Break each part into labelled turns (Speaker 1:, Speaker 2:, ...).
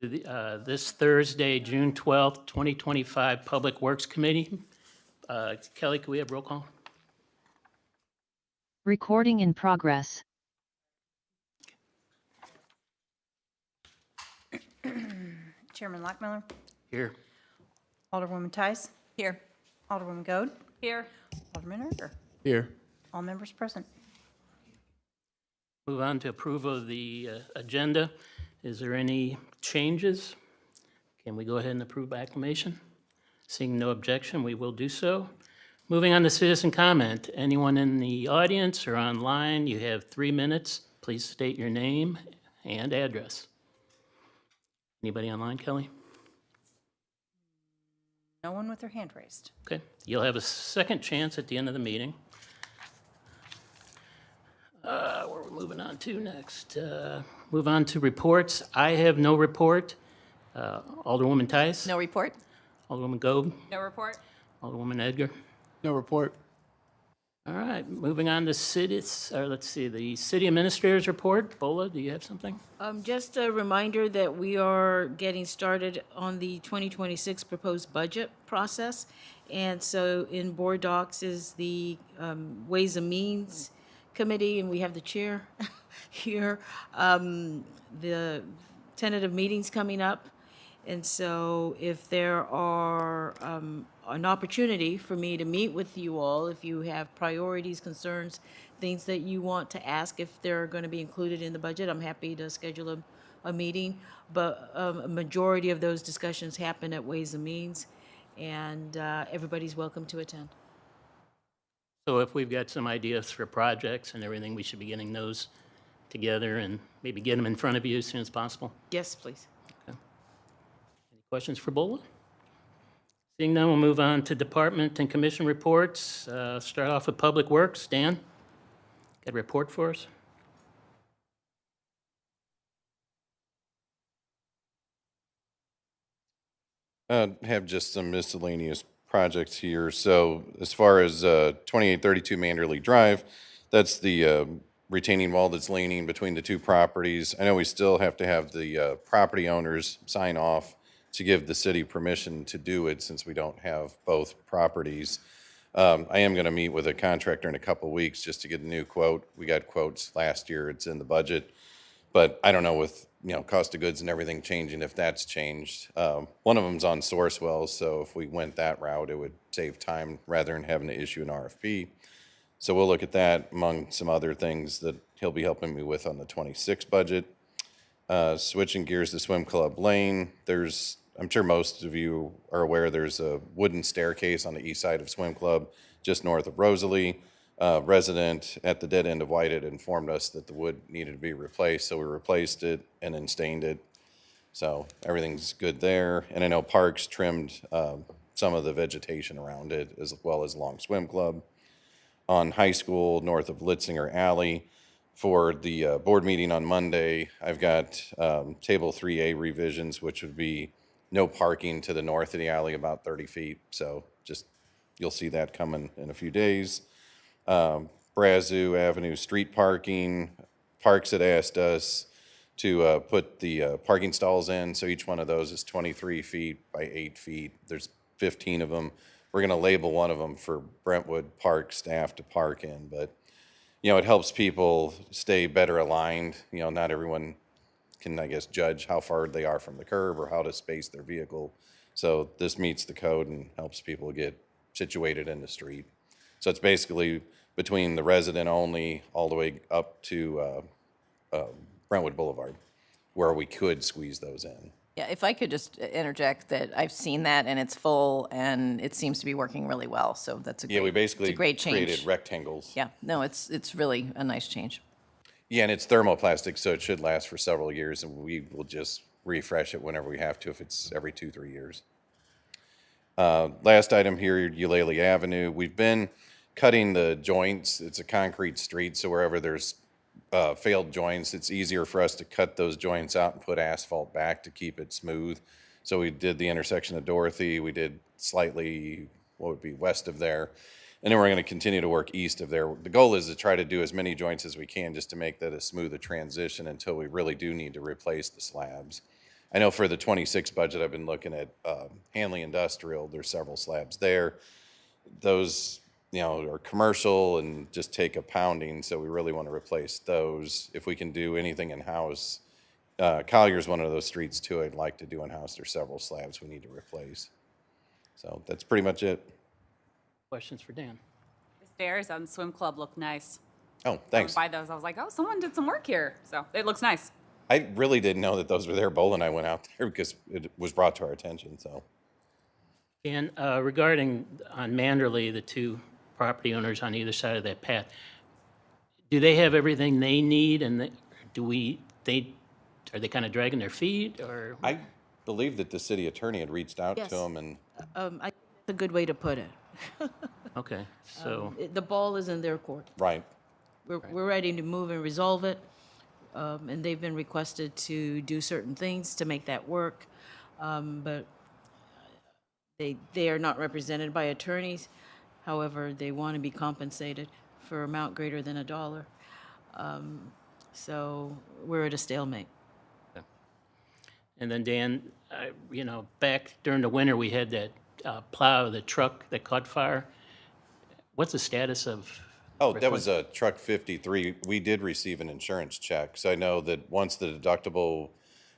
Speaker 1: This Thursday, June 12th, 2025, Public Works Committee. Kelly, can we have roll call?
Speaker 2: Recording in progress.
Speaker 3: Chairman Lockmiller,
Speaker 1: Here.
Speaker 3: Alderwoman Tice,
Speaker 4: Here.
Speaker 3: Alderwoman Goode,
Speaker 4: Here.
Speaker 3: Alderman Erger.
Speaker 5: Here.
Speaker 3: All members present.
Speaker 1: Move on to approval of the agenda. Is there any changes? Can we go ahead and approve by acclamation? Seeing no objection, we will do so. Moving on to citizen comment. Anyone in the audience or online, you have 3 minutes. Please state your name and address. Anybody online, Kelly?
Speaker 3: No one with their hand raised.
Speaker 1: Okay, you'll have a second chance at the end of the meeting. Where we're moving on to next. Move on to reports. I have no report. Alderwoman Tice?
Speaker 4: No report?
Speaker 1: Alderwoman Goode?
Speaker 4: No report.
Speaker 1: Alderwoman Edgar?
Speaker 5: No report.
Speaker 1: All right, moving on to the city administrator's report. Bola, do you have something?
Speaker 6: Just a reminder that we are getting started on the 2026 proposed budget process. And so in board docs is the Ways and Means Committee, and we have the chair here. The tentative meetings coming up. And so if there are an opportunity for me to meet with you all, if you have priorities, concerns, things that you want to ask, if they're going to be included in the budget, I'm happy to schedule a meeting. But a majority of those discussions happen at Ways and Means, and everybody's welcome to attend.
Speaker 1: So if we've got some ideas for projects and everything, we should be getting those together and maybe get them in front of you as soon as possible.
Speaker 6: Yes, please.
Speaker 1: Any questions for Bola? Seeing none, we'll move on to department and commission reports. Start off with Public Works. Dan, got a report for us?
Speaker 7: Have just some miscellaneous projects here. So as far as 2832 Manderley Drive, that's the retaining wall that's leaning between the two properties. I know we still have to have the property owners sign off to give the city permission to do it since we don't have both properties. I am going to meet with a contractor in a couple weeks just to get a new quote. We got quotes last year. It's in the budget. But I don't know with, cost of goods and everything changing, if that's changed. One of them's on Sourcewell, so if we went that route, it would save time rather than having to issue an RFP. So we'll look at that among some other things that he'll be helping me with on the 26 budget. Switching gears to Swim Club Lane, I'm sure most of you are aware, there's a wooden staircase on the east side of Swim Club, just north of Rosalie. Resident at the dead end of Whitehead informed us that the wood needed to be replaced, so we replaced it and then stained it. So everything's good there. And I know Parks trimmed some of the vegetation around it as well as along Swim Club. On High School, north of Litzinger Alley, for the board meeting on Monday, I've got Table 3A revisions, which would be no parking to the north of the alley, about 30 feet. So just, you'll see that coming in a few days. Brazu Avenue street parking. Parks had asked us to put the parking stalls in, so each one of those is 23 feet by 8 feet. There's 15 of them. We're going to label one of them for Brentwood Park staff to park in, but it helps people stay better aligned. Not everyone can, I guess, judge how far they are from the curb or how to space their vehicle. So this meets the code and helps people get situated in the street. So it's basically between the resident only all the way up to Brentwood Boulevard, where we could squeeze those in.
Speaker 4: Yeah, if I could just interject that I've seen that and it's full and it seems to be working really well. So that's a great,
Speaker 7: We basically
Speaker 4: it's a great change.
Speaker 7: created rectangles.
Speaker 4: Yeah, no, it's really a nice change.
Speaker 7: Yeah, and it's thermoplastic, so it should last for several years, and we will just refresh it whenever we have to, if it's every 2-3 years. Last item here, Eulalie Avenue. We've been cutting the joints. It's a concrete street, so wherever there's failed joints, it's easier for us to cut those joints out and put asphalt back to keep it smooth. So we did the intersection of Dorothy. We did slightly, what would be west of there. And then we're going to continue to work east of there. The goal is to try to do as many joints as we can just to make that a smooth a transition until we really do need to replace the slabs. I know for the 26 budget, I've been looking at Hanley Industrial. There's several slabs there. Those, are commercial and just take a pounding, so we really want to replace those. If we can do anything in-house, Collier's one of those streets too I'd like to do in-house. There's several slabs we need to replace. So that's pretty much it.
Speaker 1: Questions for Dan?
Speaker 5: The stairs on Swim Club look nice.
Speaker 7: Oh, thanks.
Speaker 5: By those, I was like, oh, someone did some work here. So it looks nice.
Speaker 7: I really didn't know that those were there. Bola and I went out there because it was brought to our attention, so.
Speaker 1: And regarding on Manderley, the two property owners on either side of that path, do they have everything they need, and are they kind of dragging their feet, or?
Speaker 7: I believe that the city attorney had reached out to
Speaker 6: Yes.
Speaker 7: them and,
Speaker 6: That's a good way to put it.
Speaker 1: Okay, so,
Speaker 6: The ball is in their court.
Speaker 7: right.
Speaker 6: We're ready to move and resolve it, and they've been requested to do certain things to make that work, but they are not represented by attorneys. However, they want to be compensated for amount greater than $1. So we're at a stalemate.
Speaker 1: and then Dan, back during the winter, we had that plow, the truck that caught fire. What's the status of?
Speaker 7: Oh, that was a truck 53. We did receive an insurance check. So I know that once the deductible,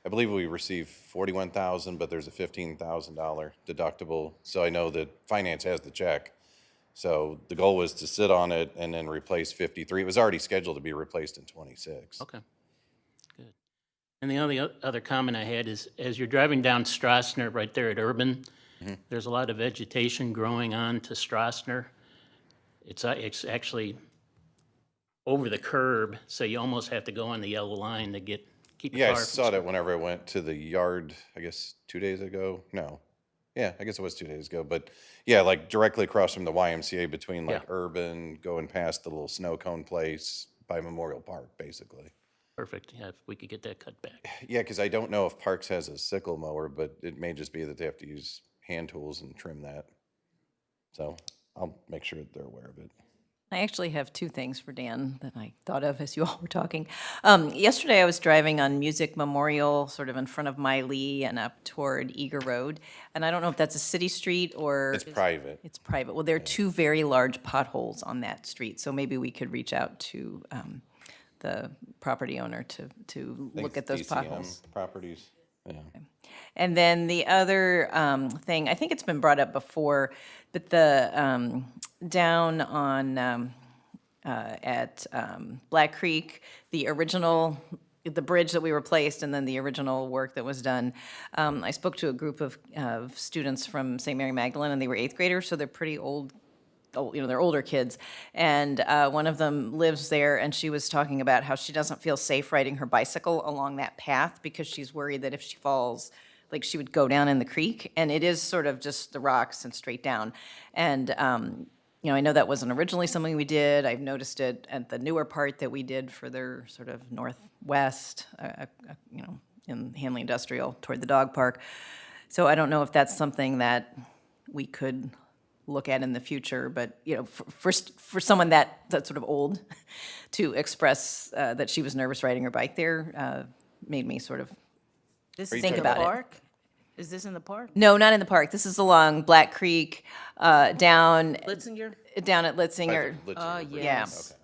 Speaker 7: I believe we received 41,000, but there's a $15,000 deductible. So I know that finance has the check. So the goal was to sit on it and then replace 53. It was already scheduled to be replaced in 26.
Speaker 1: Okay, good. And the only other comment I had is, as you're driving down Strassner, right there at Urban, there's a lot of vegetation growing on to Strassner. It's actually over the curb, so you almost have to go on the yellow line to keep your
Speaker 7: Yeah, I
Speaker 1: car from
Speaker 7: saw that whenever I went to the yard, I guess 2 days ago. No. Yeah, I guess it was 2 days ago. But yeah, like directly across from the YMCA between like
Speaker 1: Yeah.
Speaker 7: Urban, going past the little snow cone place by Memorial Park, basically.
Speaker 1: Perfect, yeah, if we could get that cut back.
Speaker 7: Yeah, because I don't know if Parks has a sickle mower, but it may just be that they have to use hand tools and trim that. So I'll make sure that they're aware of it.
Speaker 4: I actually have two things for Dan that I thought of as you all were talking. Yesterday, I was driving on Music Memorial, sort of in front of Miley and up toward Eager Road. And I don't know if that's a city street or
Speaker 7: It's private.
Speaker 4: it's private. Well, there are two very large potholes on that street, so maybe we could reach out to the property owner to
Speaker 7: I think
Speaker 4: look at
Speaker 7: it's
Speaker 4: those
Speaker 7: DCM
Speaker 4: potholes.
Speaker 7: properties. Yeah.
Speaker 4: And then the other thing, I think it's been brought up before, but the down on at Black Creek, the bridge that we replaced, and then the original work that was done. I spoke to a group of students from St. Mary Magdalene, and they were eighth graders, so they're pretty old, they're older kids. And one of them lives there, and she was talking about how she doesn't feel safe riding her bicycle along that path because she's worried that if she falls, like she would go down in the creek. And it is sort of just the rocks and straight down. And, I know that wasn't originally something we did. I've noticed it at the newer part that we did further sort of northwest, in Hanley Industrial toward the dog park. So I don't know if that's something that we could look at in the future, but for someone that's sort of old to express that she was nervous riding her bike there made me sort of
Speaker 6: This
Speaker 7: Are
Speaker 6: is
Speaker 7: you
Speaker 6: in
Speaker 7: talking
Speaker 6: the
Speaker 4: about it.
Speaker 6: park? Is this in the park?
Speaker 4: no, not in the park. This is along Black Creek, down
Speaker 6: Litzinger?
Speaker 4: down at Litzinger,
Speaker 6: Yes.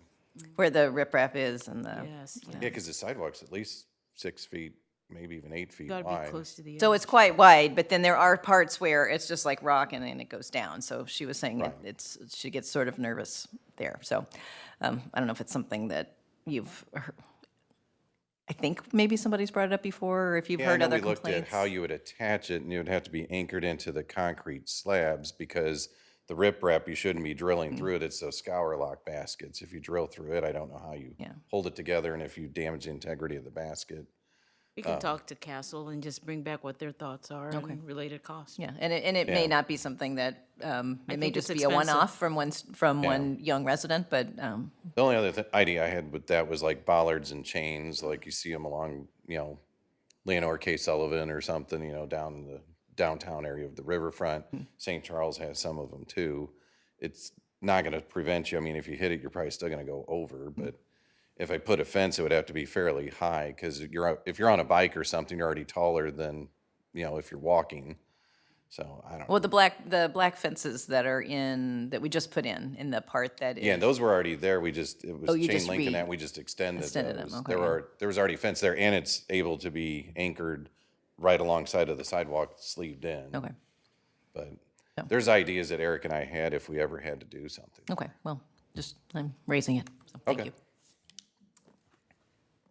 Speaker 4: where the riprap is and the.
Speaker 6: Yes,
Speaker 7: Yeah, because the sidewalk's at least 6 feet, maybe even 8 feet
Speaker 6: Got to
Speaker 7: wide.
Speaker 6: be close to the edge.
Speaker 4: So it's quite wide, but then there are parts where it's just like rock and then it goes down. So she was saying that she gets sort of nervous there. So I don't know if it's something that you've heard. I think maybe somebody's brought it up before, or if you've
Speaker 7: Yeah, I
Speaker 4: heard
Speaker 7: know
Speaker 4: other
Speaker 7: we looked
Speaker 4: complaints.
Speaker 7: at how you would attach it, and it would have to be anchored into the concrete slabs because the riprap, you shouldn't be drilling through it. It's those scour lock baskets. If you drill through it, I don't know how you
Speaker 4: Yeah.
Speaker 7: hold it together, and if you damage the integrity of the basket.
Speaker 6: We can talk to Castle and just bring back what their thoughts are and related costs.
Speaker 4: Yeah, and it may
Speaker 7: Yeah.
Speaker 4: not be something that, it may
Speaker 6: think
Speaker 4: just
Speaker 6: it's
Speaker 4: be a
Speaker 6: expensive.
Speaker 4: one-off from one young resident, but,
Speaker 7: The only other idea I had with that was like bollards and chains, like you see them along, Leonore K. Sullivan or something, down in the downtown area of the riverfront. St. Charles has some of them too. It's not going to prevent you. I mean, if you hit it, you're probably still going to go over, but if I put a fence, it would have to be fairly high, because if you're on a bike or something, you're already taller than, if you're walking. So I don't.
Speaker 4: Well, the black fences that are that we just put in the part that is.
Speaker 7: Yeah, and those were already there. It was
Speaker 4: you
Speaker 7: chain
Speaker 4: just
Speaker 7: link and that, we just extended
Speaker 4: extended
Speaker 7: those.
Speaker 4: them, okay.
Speaker 7: There was already fence there, and it's able to be anchored right alongside of the sidewalk, sleeved in.
Speaker 4: Okay,
Speaker 7: But there's ideas that Eric and I had if we ever had to do something.
Speaker 4: okay, well, I'm raising it, so thank
Speaker 7: Okay.
Speaker 4: you.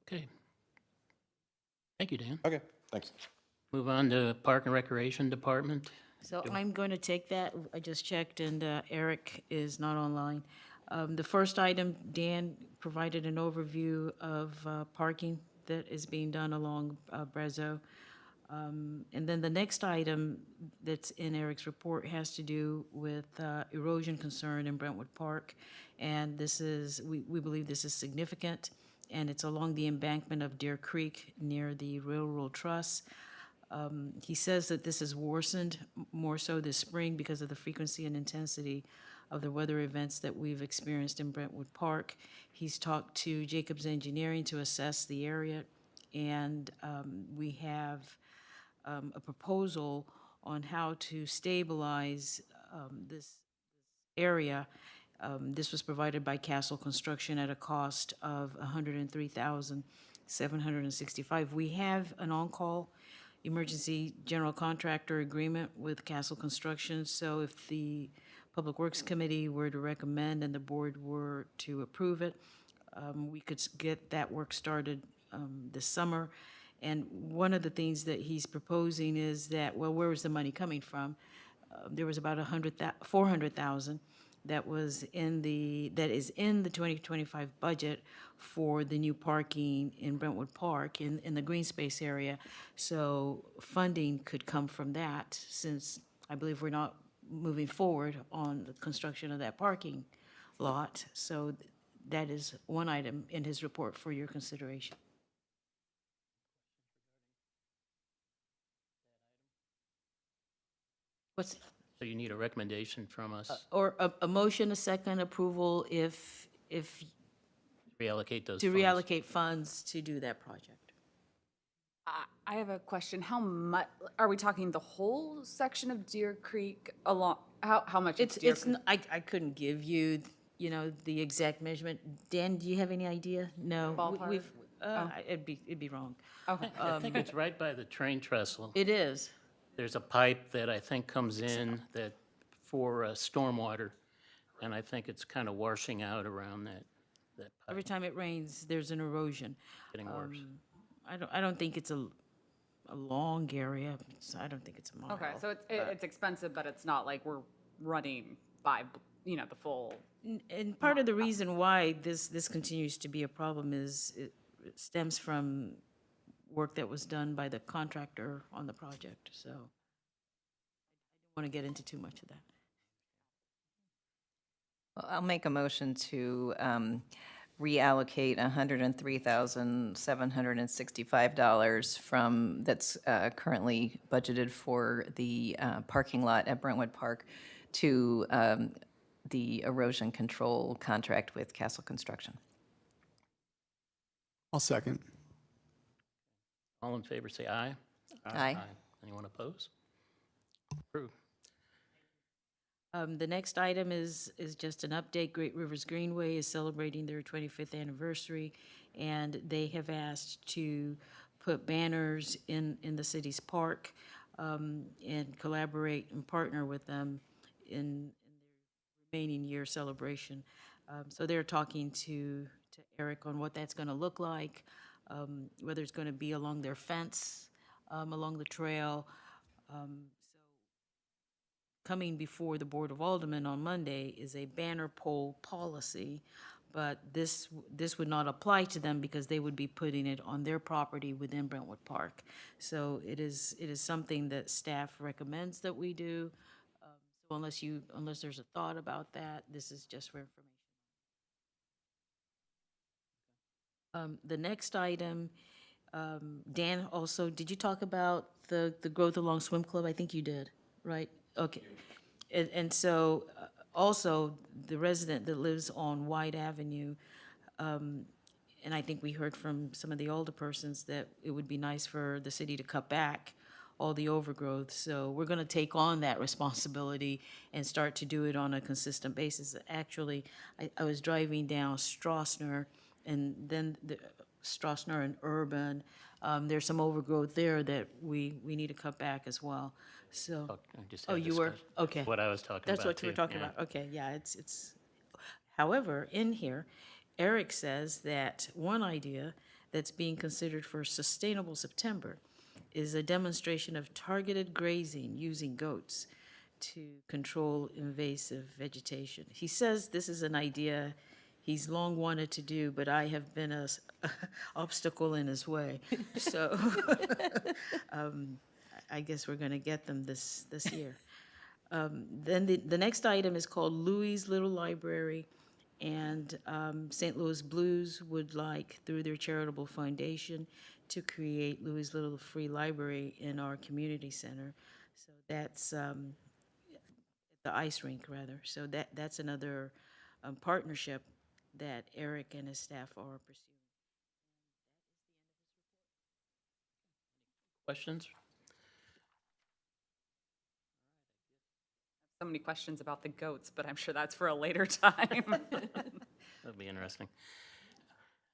Speaker 1: Okay. Thank you, Dan.
Speaker 7: Okay, thanks.
Speaker 1: Move on to Park and Recreation Department.
Speaker 6: So I'm going to take that. I just checked, and Eric is not online. The first item, Dan provided an overview of parking that is being done along Brezo. And then the next item that's in Eric's report has to do with erosion concern in Brentwood Park. And we believe this is significant, and it's along the embankment of Deer Creek near the railroad truss. He says that this has worsened more so this spring because of the frequency and intensity of the weather events that we've experienced in Brentwood Park. He's talked to Jacobs Engineering to assess the area, and we have a proposal on how to stabilize this area. This was provided by Castle Construction at a cost of $103,765. We have an on-call emergency general contractor agreement with Castle Construction, so if the Public Works Committee were to recommend and the board were to approve it, we could get that work started this summer. And one of the things that he's proposing is that, well, where was the money coming from? There was about $400,000 that is in the 2025 budget for the new parking in Brentwood Park in the green space area. So funding could come from that, since I believe we're not moving forward on the construction of that parking lot. So that is one item in his report for your consideration. What's,
Speaker 1: So you need a recommendation from us
Speaker 6: or a motion, a second approval if,
Speaker 1: reallocate those
Speaker 6: to
Speaker 1: funds.
Speaker 6: reallocate funds to do that project.
Speaker 5: I have a question. How much, are we talking the whole section of Deer Creek along, how much is Deer Creek?
Speaker 6: I couldn't give you, the exact measurement. Dan, do you have any idea? No.
Speaker 5: Ballpark?
Speaker 6: We've, it'd be wrong.
Speaker 5: Okay.
Speaker 1: I think it's right by the train trestle.
Speaker 6: It is.
Speaker 1: There's a pipe that I think comes in that for stormwater, and I think it's kind of washing out around that
Speaker 6: Every
Speaker 1: pipe,
Speaker 6: time it rains, there's an erosion.
Speaker 1: getting worse.
Speaker 6: I don't think it's a long area. I don't think it's a mile.
Speaker 5: Okay, so it's expensive, but it's not like we're running by, the full.
Speaker 6: And part of the reason why this continues to be a problem is it stems from work that was done by the contractor on the project, so I don't want to get into too much of that.
Speaker 4: Well, I'll make a motion to reallocate $103,765 that's currently budgeted for the parking lot at Brentwood Park to the erosion control contract with Castle Construction.
Speaker 8: I'll second.
Speaker 1: All in favor, say aye.
Speaker 4: Aye.
Speaker 1: Anyone oppose? Approved.
Speaker 6: The next item is just an update. Great Rivers Greenway is celebrating their 25th anniversary, and they have asked to put banners in the city's park and collaborate and partner with them in their remaining year celebration. So they're talking to Eric on what that's going to look like, whether it's going to be along their fence, along the trail. Coming before the Board of Aldermen on Monday is a banner pole policy, but this would not apply to them because they would be putting it on their property within Brentwood Park. So it is something that staff recommends that we do. So unless there's a thought about that, this is just for information. The next item, Dan, also, did you talk about the growth along Swim Club? I think you did, right? Okay. And so, also, the resident that lives on White Avenue, and And I think we heard from some of the older persons that it would be nice for the city to cut back all the overgrowth. So we're going to take on that responsibility and start to do it on a consistent basis. Actually, I was driving down Strossner and then Strossner and Urban. There's some overgrowth there that we need to cut back as well. So,
Speaker 1: I just
Speaker 6: oh,
Speaker 1: had
Speaker 6: you were?
Speaker 1: discussion.
Speaker 6: Okay.
Speaker 1: What I was talking about,
Speaker 6: That's what you were
Speaker 1: too,
Speaker 6: talking
Speaker 1: yeah.
Speaker 6: about. Okay, yeah, it's, however, in here, Eric says that one idea that's being considered for Sustainable September is a demonstration of targeted grazing using goats to control invasive vegetation. He says this is an idea he's long wanted to do, but I have been a obstacle in his way. So I guess we're going to get them this year. Then the next item is called Louis Little Library, and St. Louis Blues would like, through their charitable foundation, to create Louis Little Free Library in our community center. So that's the ice rink, rather. So that's another partnership that Eric and his staff are pursuing.
Speaker 1: Questions?
Speaker 5: So many questions about the goats, but I'm sure that's for a later time.
Speaker 1: That'd be interesting.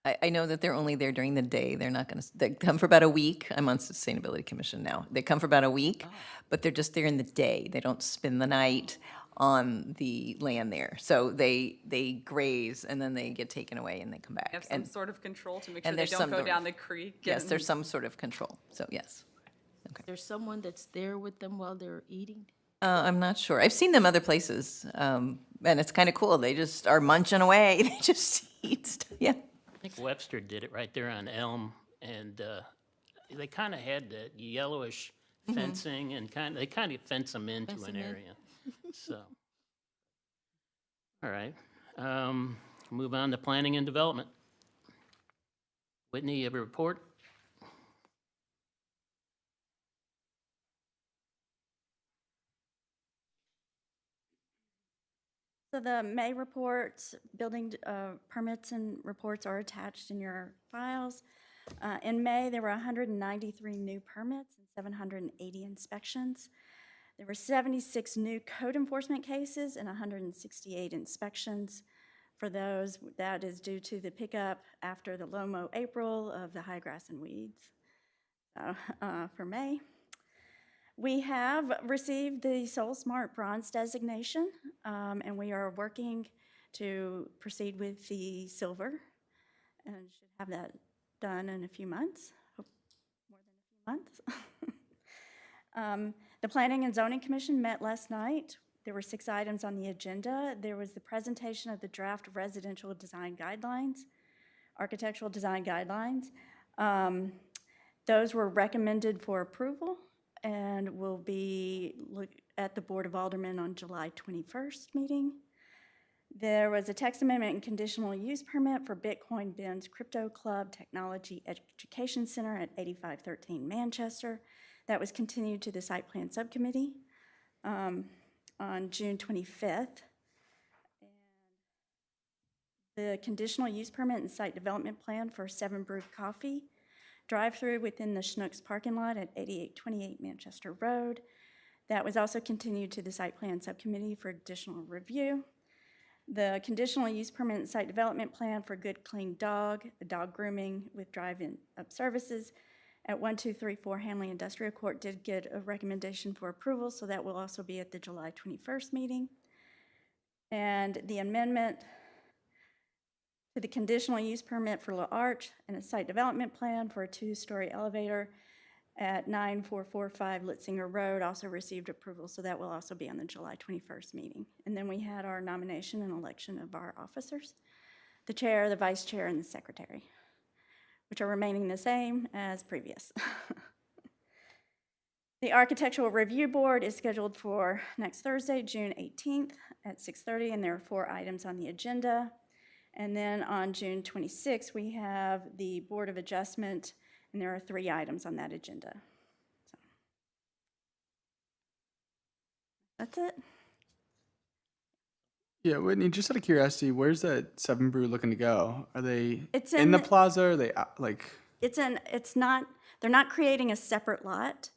Speaker 4: I know that they're only there during the day. They're not going to, they come for about a week. I'm on Sustainability Commission now. They come for about a week, but they're just there in the day. They don't spend the night on the land there. So they graze and then they get taken away and they come back.
Speaker 5: Have some
Speaker 4: And
Speaker 5: sort of control to make sure
Speaker 4: and
Speaker 5: they
Speaker 4: there's
Speaker 5: don't
Speaker 4: some
Speaker 5: go
Speaker 4: sort of-
Speaker 5: down the creek.
Speaker 4: yes,
Speaker 5: and-
Speaker 4: there's some sort of control. So yes.
Speaker 6: There's someone that's there with them while they're eating?
Speaker 4: I'm not sure. I've seen them other places, and it's kind of cool. They just are munching away. They just eat stuff. Yeah.
Speaker 1: I think Webster did it right there on Elm, and they kind of had that yellowish fencing, and they kind of fence them into
Speaker 6: Fence
Speaker 1: an
Speaker 6: 'em in.
Speaker 1: area. So, all right. Move on to planning and development. Whitney, you have a report?
Speaker 8: So the May reports, building permits and reports are attached in your files. In May, there were 193 new permits and 780 inspections. There were 76 new code enforcement cases and 168 inspections. For those, that is due to the pickup after the low-mow April of the high grass and weeds. So, for May. We have received the Soul Smart Bronze designation, and we are working to proceed with the silver, and should have that done in a few months, more than a few months. The Planning and Zoning Commission met last night. There were 6 items on the agenda. There was the presentation of the draft residential design guidelines, architectural design guidelines. Those were recommended for approval and will be at the Board of Aldermen on July 21st meeting. There was a text amendment and conditional use permit for Bitcoin Ben's Crypto Club Technology Education Center at 8513 Manchester. That was continued to the Site Plan Subcommittee on June 25th. The conditional use permit and site development plan for 7 Brew Coffee drive-through within the Schnucks parking lot at 8828 Manchester Road. That was also continued to the Site Plan Subcommittee for additional review. The conditional use permit and site development plan for Good Clean Dog, a dog grooming with drive-in up services at 1234 Hanley Industrial Court did get a recommendation for approval, so that will also be at the July 21st meeting. And the amendment to the conditional use permit for La Arch and a site development plan for a 2-story elevator at 9445 Litzinger Road also received approval, so that will also be on the July 21st meeting. And then we had our nomination and election of our officers, the chair, the vice chair, and the secretary, which are remaining the same as previous. The Architectural Review Board is scheduled for next Thursday, June 18th at 6:30, and there are 4 items on the agenda. And then on June 26th, we have the Board of Adjustment, and there are 3 items on that agenda. So, that's it.
Speaker 9: Yeah, Whitney, just out of curiosity, where's that Seven Brew looking to go? Are they
Speaker 8: It's
Speaker 9: in
Speaker 8: in
Speaker 9: the
Speaker 8: the-
Speaker 9: plaza? Are they like?
Speaker 8: It's not, they're not creating a separate lot,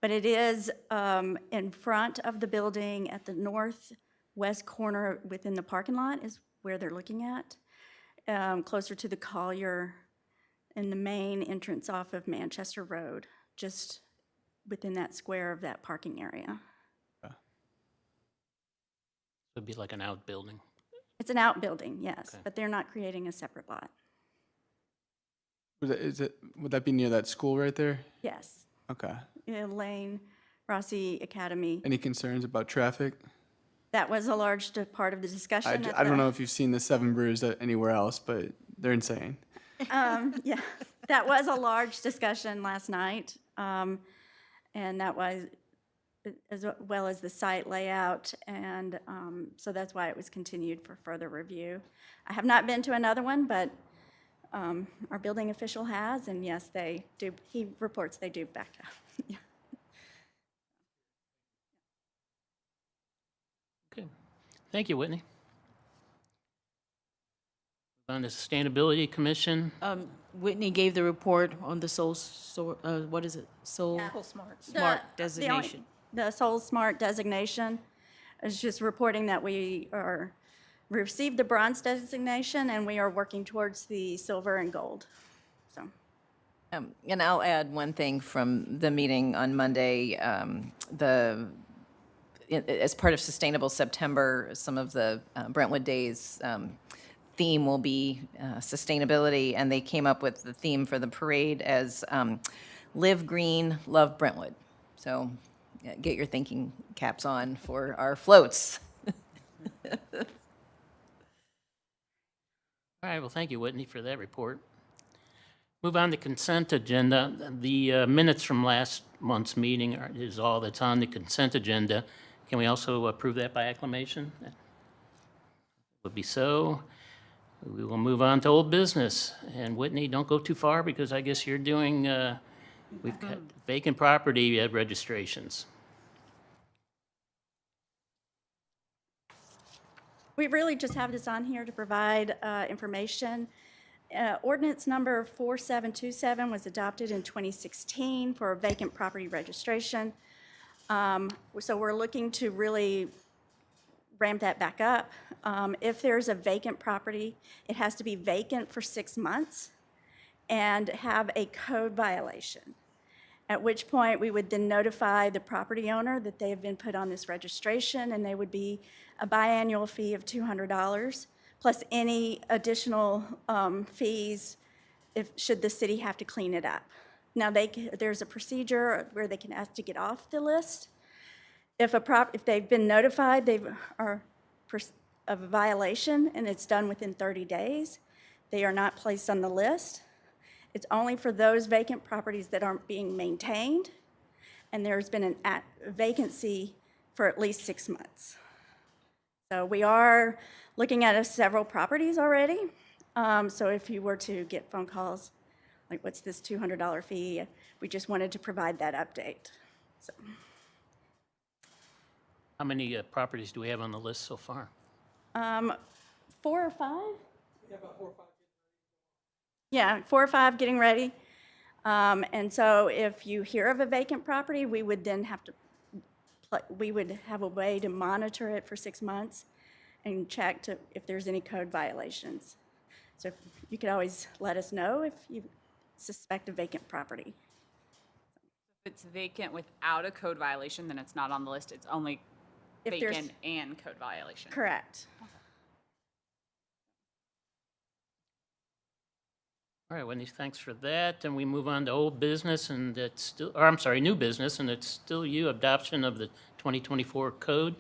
Speaker 8: but it is in front of the building at the northwest corner within the parking lot is where they're looking at, closer to the Collier and the main entrance off of Manchester Road, just within that square of that parking area.
Speaker 1: It'd be like an outbuilding.
Speaker 8: It's an outbuilding, yes,
Speaker 1: Okay.
Speaker 8: but they're not creating a separate lot.
Speaker 9: Would that be near that school right there?
Speaker 8: Yes,
Speaker 9: Okay.
Speaker 8: Lane, Rossi Academy.
Speaker 9: Any concerns about traffic?
Speaker 8: That was a large part of the discussion. at
Speaker 9: I don't
Speaker 8: the-
Speaker 9: know if you've seen the Seven Brews anywhere else, but they're insane.
Speaker 8: Yeah, that was a large discussion last night, and that was as well as the site layout, and so that's why it was continued for further review. I have not been to another one, but our building official has, and yes, they do, he reports they do back up. Yeah.
Speaker 1: Okay. Thank you, Whitney. On the Sustainability Commission,
Speaker 6: Whitney gave the report on the what is it? Soul
Speaker 3: Smart.
Speaker 6: Smart
Speaker 8: The only-
Speaker 6: designation.
Speaker 8: The Soul Smart designation is just reporting that we received the bronze designation, and we are working towards the silver and gold, so.
Speaker 4: And I'll add one thing from the meeting on Monday. As part of Sustainable September, some of the Brentwood Days theme will be sustainability, and they came up with the theme for the parade as Live Green, Love Brentwood. So get your thinking caps on for our floats.
Speaker 1: all right, well, thank you, Whitney, for that report. Move on to consent agenda. The minutes from last month's meeting is all that's on the consent agenda. Can we also approve that by acclamation? Would be so. We will move on to old business. And Whitney, don't go too far because I guess you're doing, we've got vacant property registrations.
Speaker 8: We really just have this on here to provide information. Ordinance number 4727 was adopted in 2016 for a vacant property registration. So we're looking to really ramp that back up. If there's a vacant property, it has to be vacant for 6 months and have a code violation, at which point we would then notify the property owner that they have been put on this registration, and they would be a biannual fee of $200, plus any additional fees should the city have to clean it up. Now, there's a procedure where they can ask to get off the list. If they've been notified of a violation and it's done within 30 days, they are not placed on the list. It's only for those vacant properties that aren't being maintained, and there's been a vacancy for at least 6 months. So we are looking at several properties already. So if you were to get phone calls, like, what's this $200 fee? We just wanted to provide that update. So,
Speaker 1: How many properties do we have on the list so far?
Speaker 8: 4 or 5? Yeah, 4 or 5 getting ready. And so if you hear of a vacant property, we would then have to, we would have a way to monitor it for 6 months and check if there's any code violations. So you could always let us know if you suspect a vacant property.
Speaker 5: If it's vacant without a code violation, then it's not on the list. It's only
Speaker 8: If there's-
Speaker 5: vacant and code violation.
Speaker 8: Correct.
Speaker 1: All right, Whitney, thanks for that. And we move on to old business, and it's still, or I'm sorry, new business, and it's still you, adoption of the 2024 code?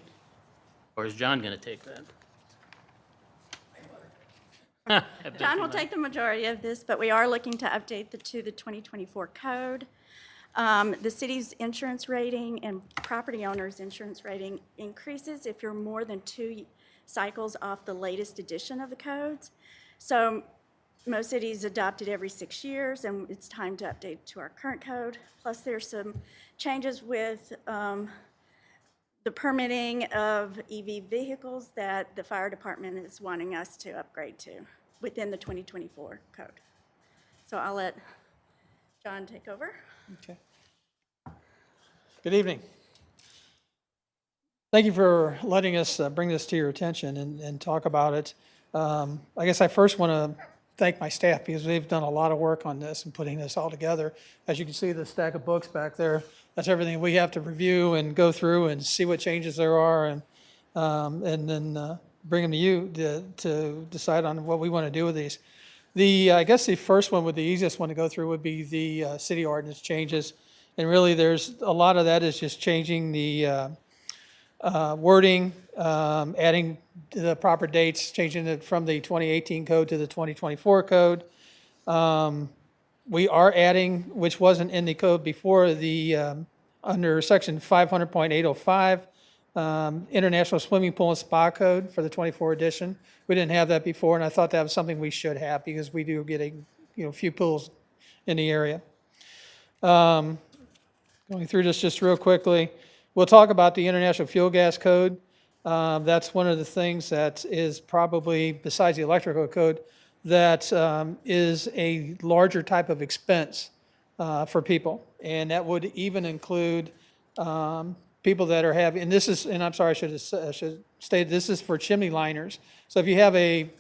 Speaker 1: Or is John going to take that?
Speaker 8: John will take the majority of this, but we are looking to update the 2024 code. The city's insurance rating and property owner's insurance rating increases if you're more than 2 cycles off the latest edition of the codes. So most cities adopt it every 6 years, and it's time to update to our current code. Plus, there's some changes with the permitting of EV vehicles that the fire department is wanting us to upgrade to within the 2024 code. So I'll let John take over.
Speaker 10: Okay. Good evening. Thank you for letting us bring this to your attention and talk about it. I guess I first want to thank my staff because they've done a lot of work on this and putting this all together. As you can see, the stack of books back there, that's everything we have to review and go through and see what changes there are and then bring them to you to decide on what we want to do with these. I guess the first one, the easiest one to go through would be the city ordinance changes. And really, there's a lot of that is just changing the wording, adding the proper dates, changing it from the 2018 code to the 2024 code. We are adding, which wasn't in the code before, the under section 500.805, International Swimming Pool and Spa Code for the 24 edition. We didn't have that before, and I thought that was something we should have because we do get a few pools in the area. Going through this just real quickly, we'll talk about the International Fuel Gas Code. That's one of the things that is probably, besides the electrical code, that is a larger type of expense for people. And that would even include people that are having, and I'm sorry, I should state, this is for chimney liners. So if you have a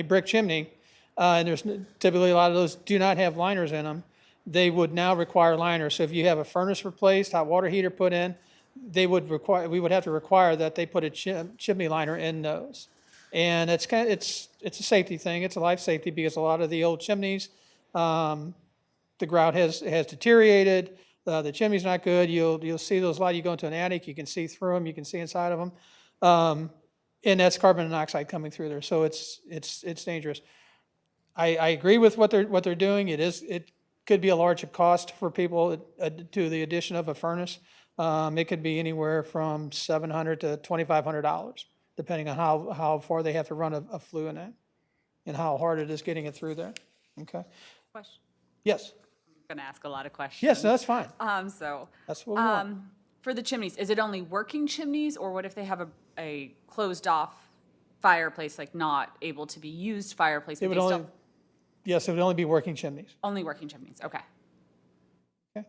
Speaker 10: brick chimney, and there's typically a lot of those do not have liners in them, they would now require liners. So if you have a furnace replaced, hot water heater put in, we would have to require that they put a chimney liner in those. And it's a safety thing. It's a life safety because a lot of the old chimneys, the grout has deteriorated. The chimney's not good. You'll see those a lot. You go into an attic, you can see through them. You can see inside of them, and that's carbon monoxide coming through there. So it's dangerous. I agree with what they're doing. It could be a large cost for people to the addition of a furnace. It could be anywhere from $700 to $2,500, depending on how far they have to run a flue in that and how hard it is getting it through there. Okay.
Speaker 5: Question.
Speaker 10: Yes.
Speaker 5: I'm gonna ask a lot of questions.
Speaker 10: Yes, no, that's fine.
Speaker 5: So,
Speaker 10: That's what we want.
Speaker 5: for the chimneys, is it only working chimneys, or what if they have a closed off fireplace, like not able to be used fireplace?
Speaker 10: It
Speaker 5: but
Speaker 10: would
Speaker 5: they
Speaker 10: only,
Speaker 5: still-
Speaker 10: yes, it would only be working chimneys.
Speaker 5: Only working chimneys, okay.
Speaker 10: Okay.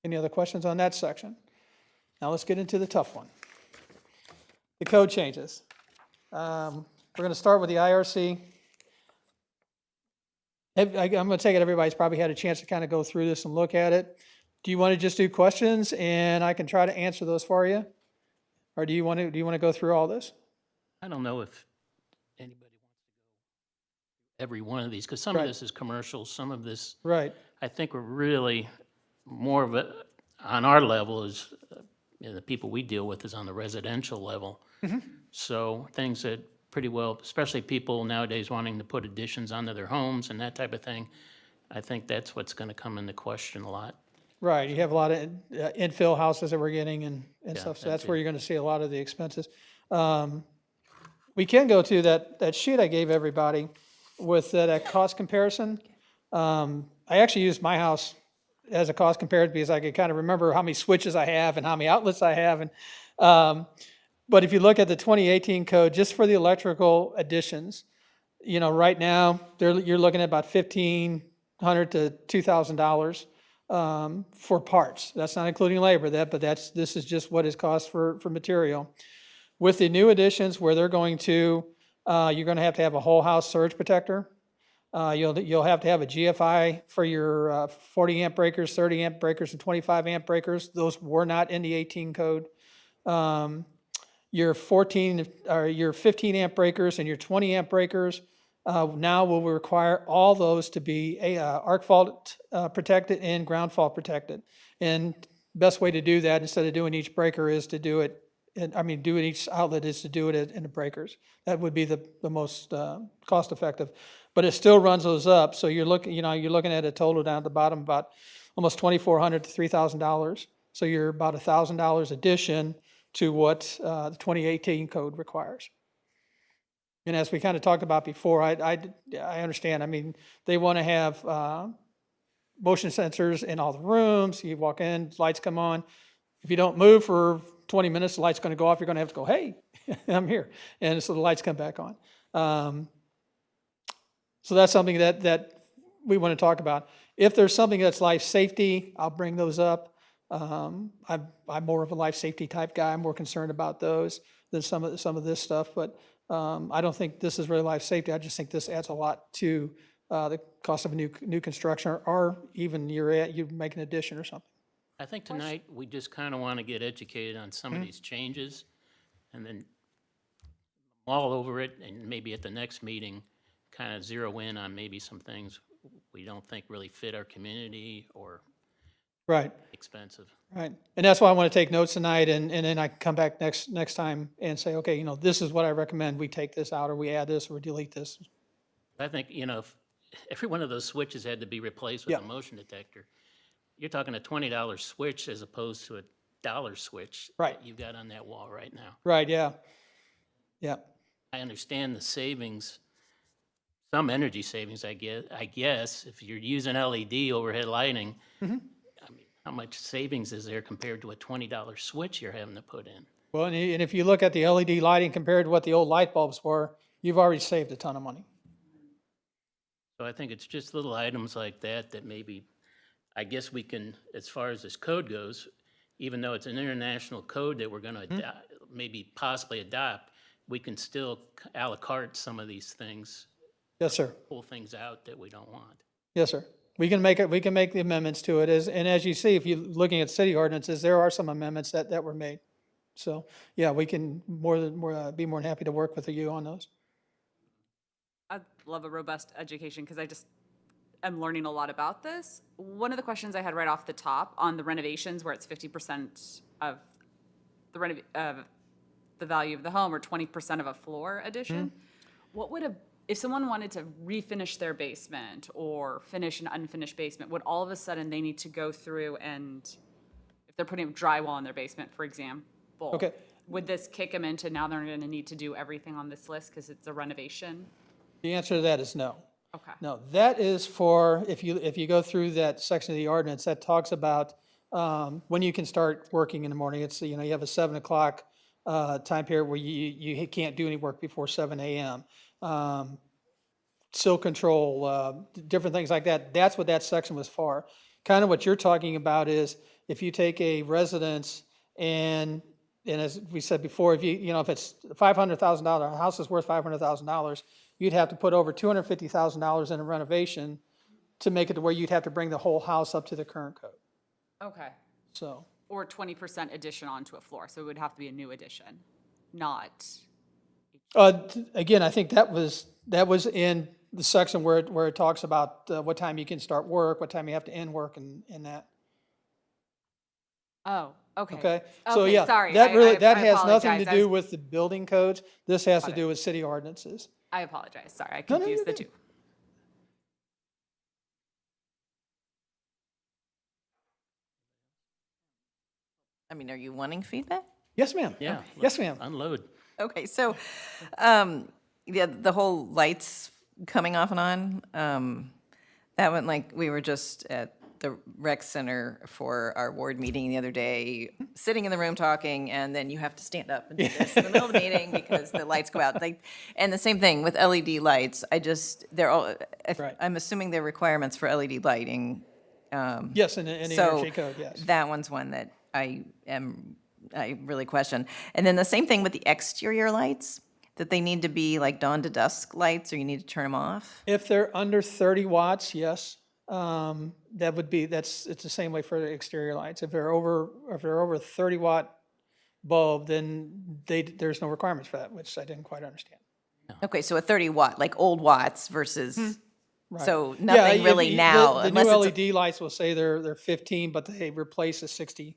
Speaker 10: Any other questions on that section? Now let's get into the tough one. The code changes. We're going to start with the IRC. I'm going to take it everybody's probably had a chance to kind of go through this and look at it. Do you want to just do questions and I can try to answer those for you? Or do you want to go through all this?
Speaker 1: I don't know if anybody wants to go every one of these, because some of
Speaker 10: Right.
Speaker 1: this is commercial, some of this,
Speaker 10: Right.
Speaker 1: I think we're really more of it, on our level is, the people we deal with is on the residential level. So things that pretty well, especially people nowadays wanting to put additions onto their homes and that type of thing, I think that's what's going to come into question a lot.
Speaker 10: Right, you have a lot of infill houses that we're getting and stuff, so
Speaker 1: that
Speaker 10: that's
Speaker 1: too.
Speaker 10: where you're gonna see a lot of the expenses. We can go to that sheet I gave everybody with that cost comparison. I actually used my house as a cost comparison because I could kind of remember how many switches I have and how many outlets I have. And but if you look at the 2018 code, just for the electrical additions, right now, you're looking at about $1,500 to $2,000 for parts. That's not including labor, but this is just what it costs for material. With the new additions where they're going to, you're going to have a whole house surge protector. You'll have to have a GFI for your 40 amp breakers, 30 amp breakers, and 25 amp breakers. Those were not in the 18 code. Your 15 amp breakers and your 20 amp breakers now will require all those to be arc fault protected and ground fault protected. And best way to do that, instead of doing each breaker, is to do it. Doing each outlet is to do it in the breakers. That would be the most cost effective. But it still runs those up. So you're looking at a total down at the bottom about almost $2,400 to $3,000. So you're about $1,000 addition to what the 2018 code requires. And as we kind of talked about before, I understand. They want to have motion sensors in all the rooms. You walk in, lights come on. if you don't move for 20 minutes, the light's going to go off. You're going to have to go, hey, I'm here. And so the lights come back on. So that's something that we want to talk about. If there's something that's life safety, I'll bring those up. I'm more of a life safety type guy. I'm more concerned about those than some of this stuff. But I don't think this is really life safety. I just think this adds a lot to the cost of a new construction, or even you make an addition or something.
Speaker 1: I think tonight, we just kind of want to get educated on some of these changes, and then all over it, and maybe at the next meeting, kind of zero in on maybe some things we don't think really fit our community or
Speaker 10: Right.
Speaker 1: expensive.
Speaker 10: Right, and that's why I want to take notes tonight, and then I can come back next time and say, okay, this is what I recommend, we take this out, or we add this, or delete this.
Speaker 1: I think, if every one of those switches had to be replaced with a
Speaker 10: Yeah.
Speaker 1: motion detector, you're talking a $20 switch as opposed to a $1 switch
Speaker 10: Right.
Speaker 1: that you've got on that wall right now.
Speaker 10: Right, yeah. Yeah,
Speaker 1: I understand the savings, some energy savings, I guess, if you're using LED overhead lighting. I mean, how much savings is there compared to a $20 switch you're having to put in?
Speaker 10: well, and if you look at the LED lighting compared to what the old light bulbs were, you've already saved a ton of money.
Speaker 1: So I think it's just little items like that maybe, I guess we can, as far as this code goes, even though it's an international code that we're going to maybe possibly adopt, we can still a la carte some of these things,
Speaker 10: Yes, sir.
Speaker 1: pull things out that we don't want.
Speaker 10: Yes, sir. We can make the amendments to it, and as you see, if you're looking at city ordinances, there are some amendments that were made. So, yeah, we can be more than happy to work with you on those.
Speaker 5: I'd love a robust education because I just am learning a lot about this. One of the questions I had right off the top on the renovations where it's 50% of the value of the home or 20% of a floor addition, what would if someone wanted to refinish their basement or finish an unfinished basement, would all of a sudden they need to go through and, if they're putting drywall in their basement, for example,
Speaker 10: Okay.
Speaker 5: would this kick them into now they're going to need to do everything on this list because it's a renovation?
Speaker 10: The answer to that is no.
Speaker 5: Okay.
Speaker 10: No, that is for, if you go through that section of the ordinance, that talks about when you can start working in the morning. It's, you have a 7 o'clock time period where you can't do any work before 7 a.m. Sill control, different things like that. That's what that section was for. Kind of what you're talking about is if you take a residence and as we said before, if if it's $500,000, a house is worth $500,000, you'd have to put over $250,000 in a renovation to make it to where you'd have to bring the whole house up to the current code.
Speaker 5: Okay.
Speaker 10: So,
Speaker 5: Or 20% addition onto a floor, so it would have to be a new addition, not,
Speaker 10: again, I think that was in the section where it talks about what time you can start work, what time you have to end work, and that.
Speaker 5: oh, okay.
Speaker 10: Okay, so
Speaker 5: Okay,
Speaker 10: yeah,
Speaker 5: sorry,
Speaker 10: that
Speaker 5: I
Speaker 10: has nothing
Speaker 5: apologize.
Speaker 10: to do with the building codes. This has to do with city ordinances.
Speaker 5: I apologize, sorry, I
Speaker 10: No,
Speaker 5: confused the
Speaker 10: you're
Speaker 5: two.
Speaker 10: good.
Speaker 4: I mean, are you wanting feedback?
Speaker 10: Yes, ma'am.
Speaker 1: Yeah.
Speaker 10: Yes, ma'am.
Speaker 1: Unload.
Speaker 4: Okay, so, yeah, the whole lights coming off and on, that went like, we were just at the rec center for our ward meeting the other day, sitting in the room talking, and then you have to stand up and do this in the middle of the meeting because the lights go out. And the same thing with LED lights, they're all,
Speaker 10: Right.
Speaker 4: I'm assuming they're requirements for LED lighting.
Speaker 10: Yes, in the
Speaker 4: So
Speaker 10: energy code, yes.
Speaker 4: that one's one that I really question. And then the same thing with the exterior lights, that they need to be like dawn to dusk lights, or you need to turn them off?
Speaker 10: If they're under 30 watts, yes. It's the same way for the exterior lights. If they're over a 30 watt bulb, then there's no requirements for that, which I didn't quite understand.
Speaker 4: Okay, so a 30 watt, like old watts versus,
Speaker 10: Right.
Speaker 4: so
Speaker 10: Yeah,
Speaker 4: nothing really
Speaker 10: the
Speaker 4: now,
Speaker 10: The
Speaker 4: unless
Speaker 10: new
Speaker 4: it's,
Speaker 10: LED lights will say they're 15, but they replace a 60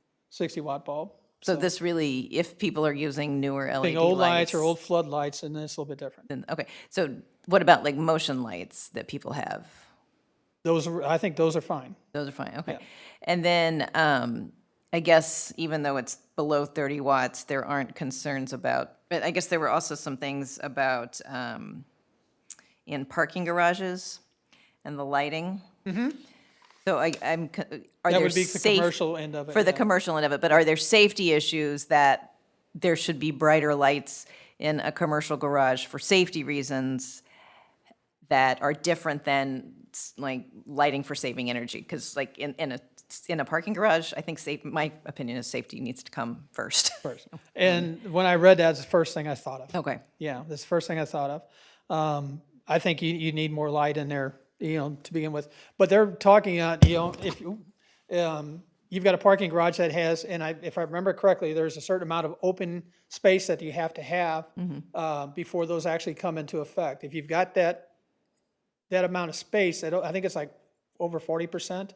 Speaker 10: watt bulb.
Speaker 4: so this really, if people are using newer LED
Speaker 10: Being old lights
Speaker 4: lights.
Speaker 10: or old floodlights, and it's a little bit different.
Speaker 4: Then, okay, so what about like motion lights that people have?
Speaker 10: I think those are fine.
Speaker 4: Those are fine, okay.
Speaker 10: Yeah.
Speaker 4: And then, I guess even though it's below 30 watts, there aren't concerns about, but I guess there were also some things about, in parking garages and the lighting. So are
Speaker 10: That
Speaker 4: there
Speaker 10: would be the
Speaker 4: safe,
Speaker 10: commercial end of it.
Speaker 4: for the
Speaker 10: yeah.
Speaker 4: commercial end of it, but are there safety issues that there should be brighter lights in a commercial garage for safety reasons that are different than like lighting for saving energy? Because like in a parking garage, I think my opinion is safety needs to come first.
Speaker 10: First. And when I read that, it's the first thing I thought of.
Speaker 4: Okay.
Speaker 10: Yeah, that's the first thing I thought of. I think you need more light in there, to begin with. But they're talking, if you've got a parking garage that has, and if I remember correctly, there's a certain amount of open space that you have to have before those actually come into effect. If you've got that amount of space, I think it's like over 40%,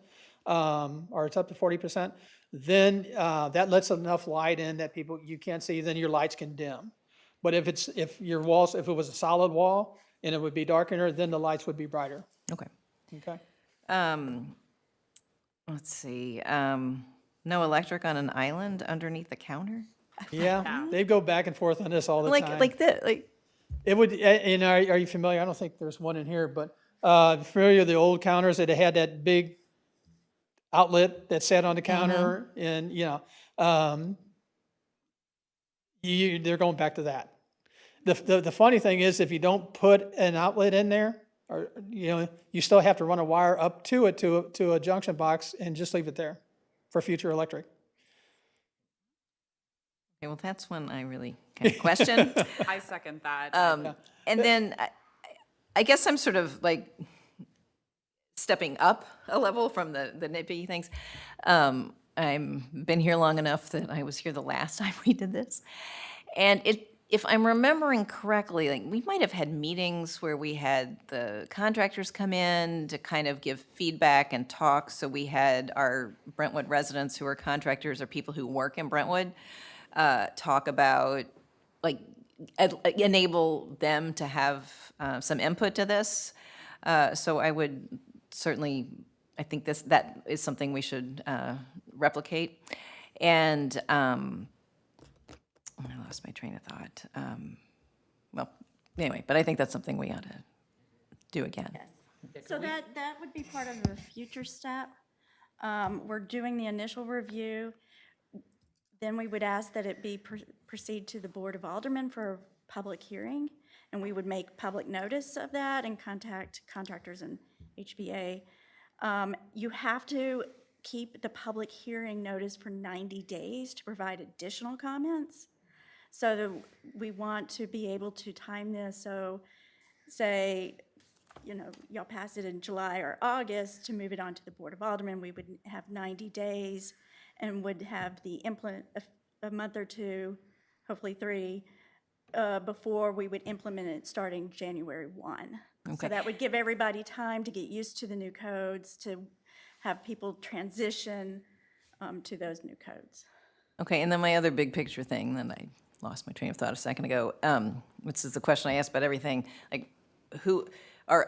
Speaker 10: or it's up to 40%, then that lets enough light in that you can't see, then your lights can dim. But if it was a solid wall and it would be darker, then the lights would be brighter.
Speaker 4: Okay.
Speaker 10: Okay.
Speaker 4: Let's see. No electric on an island underneath the counter?
Speaker 10: Yeah, they go back and forth on this all the time.
Speaker 4: Like that, like,
Speaker 10: It would, and are you familiar? I don't think there's one in here, but familiar with the old counters that had that big outlet that sat on the counter, and they're going back to that. The funny thing is, if you don't put an outlet in there, or you still have to run a wire up to it to a junction box and just leave it there for future electric.
Speaker 4: okay, well, that's one I really kind of question.
Speaker 5: I second that.
Speaker 4: And then I guess I'm sort of like stepping up a level from the nitpicky things. I've been here long enough that I was here the last time we did this. And if I'm remembering correctly, like we might have had meetings where we had the contractors come in to kind of give feedback and talk. So we had our Brentwood residents who are contractors or people who work in Brentwood talk about, like, enable them to have some input to this. So I would certainly, I think that is something we should replicate. And I lost my train of thought. Well, anyway, but I think that's something we ought to do again.
Speaker 8: So that would be part of a future step. We're doing the initial review. Then we would ask that it be proceed to the Board of Aldermen for a public hearing, and we would make public notice of that and contact contractors and HBA. You have to keep the public hearing notice for 90 days to provide additional comments. So we want to be able to time this, so say, y'all pass it in July or August to move it on to the Board of Aldermen, we would have 90 days and would have the a month or two, hopefully 3, before we would implement it starting January 1. So that would give everybody time to get used to the new codes, to have people transition to those new codes.
Speaker 4: Okay, and then my other big picture thing, then I lost my train of thought a second ago, which is the question I asked about everything. Like, who are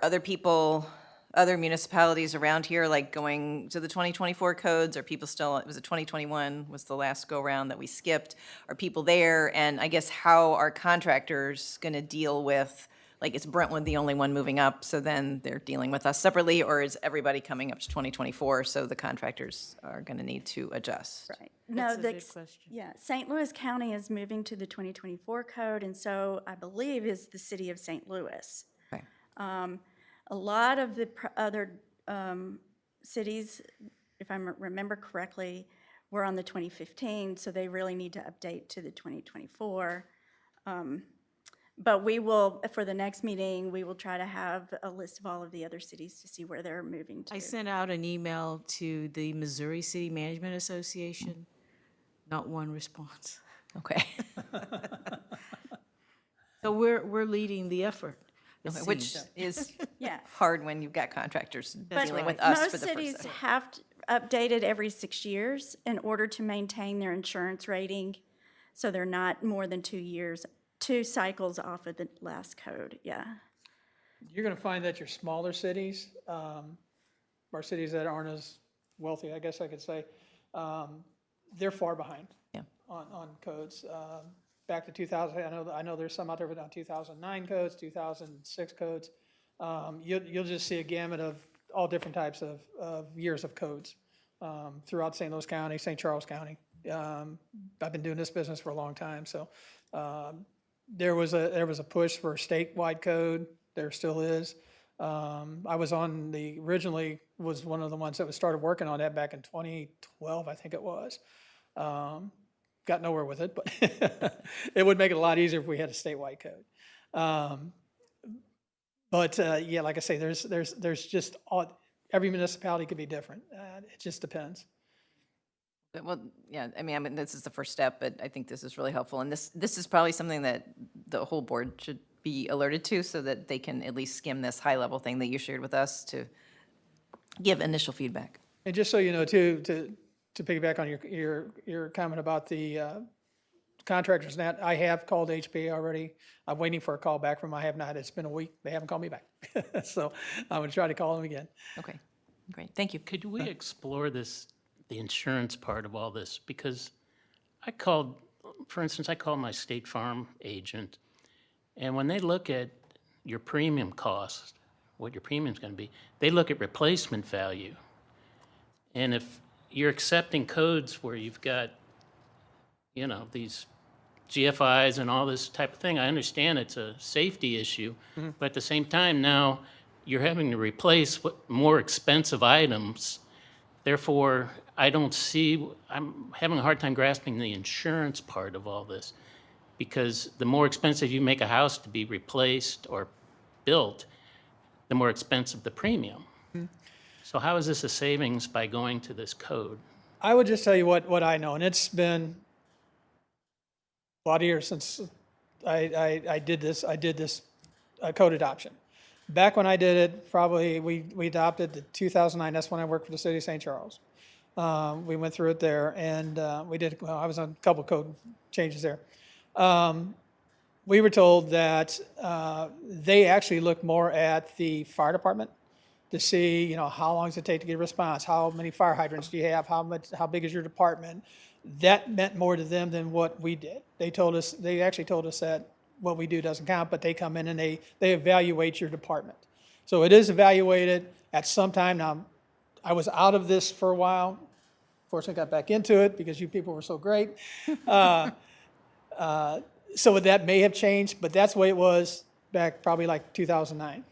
Speaker 4: other municipalities around here, like going to the 2024 codes? Are people still, was it 2021 was the last go-around that we skipped? Are people there? And I guess how are contractors going to deal with, like, is Brentwood the only one moving up, so then they're dealing with us separately, or is everybody coming up to 2024, so the contractors are going to need to adjust?
Speaker 8: Right. No, yeah, St. Louis County is moving to the 2024 code, and so I believe is the city of St. Louis.
Speaker 4: Okay.
Speaker 8: A lot of the other cities, if I remember correctly, were on the 2015, so they really need to update to the 2024. But we will, for the next meeting, we will try to have a list of all of the other cities to see where they're moving to.
Speaker 6: I sent out an email to the Missouri City Management Association, not one response.
Speaker 4: Okay.
Speaker 6: So we're leading the effort. it
Speaker 4: Okay, which
Speaker 6: seems.
Speaker 4: is
Speaker 8: Yeah.
Speaker 4: hard when you've got contractors
Speaker 8: But
Speaker 4: dealing with us for
Speaker 8: most
Speaker 4: the first
Speaker 8: cities
Speaker 4: time.
Speaker 8: have updated every 6 years in order to maintain their insurance rating, so they're not more than 2 years, 2 cycles off of the last code, yeah.
Speaker 10: You're going to find that your smaller cities, or cities that aren't as wealthy, I guess I could say, they're far behind
Speaker 4: Yeah.
Speaker 10: on codes. Back to 2000, I know there's some out there with 2009 codes, 2006 codes. You'll just see a gamut all different types of years of codes throughout St. Louis County, St. Charles County. I've been doing this business for a long time, so there was a push for a statewide code. There still is. I was originally was one of the ones that was started working on that back in 2012, I think it was. Got nowhere with it, but it would make it a lot easier if we had a statewide code. But yeah, like I say, there's just every municipality could be different. It just depends.
Speaker 4: Well, yeah, I mean, this is the first step, but I think this is really helpful. And this is probably something that the whole board should be alerted to so that they can at least skim this high-level thing that you shared with us to give initial feedback.
Speaker 10: And just so you know, too, to piggyback on your comment about the contractors, and that I have called HPA already. I'm waiting for a call back from them. I have not. It's been a week. They haven't called me back. So I'm going to try to call them again.
Speaker 4: Okay, great, thank you.
Speaker 1: Could we explore the insurance part of all this? Because for instance, I called my State Farm agent, and when they look at your premium cost, what your premium's gonna be, they look at replacement value. And if you're accepting codes where you've got, these GFIs and all this type of thing, I understand it's a safety issue, but at the same time now, you're having to replace more expensive items. Therefore, I'm having a hard time grasping the insurance part of all this, because the more expensive you make a house to be replaced or built, the more expensive the premium. So how is this a savings by going to this code?
Speaker 10: I would just tell you what I know, and it's been a lot of years since I did this code adoption. Back when I did it, probably we adopted the 2009. That's when I worked for the city of St. Charles. We went through it there, and I was on a couple code changes there. We were told that they actually look more at the fire department to see, how long does it take to get a response? How many fire hydrants do you have? How big is your department? That meant more to them than what we did. They actually told us that what we do doesn't count, but they come in and they evaluate your department. So it is evaluated at some time. Now, I was out of this for a while. Fortunately, got back into it because you people were so great. So that may have changed, but that's the way it was back probably like 2009.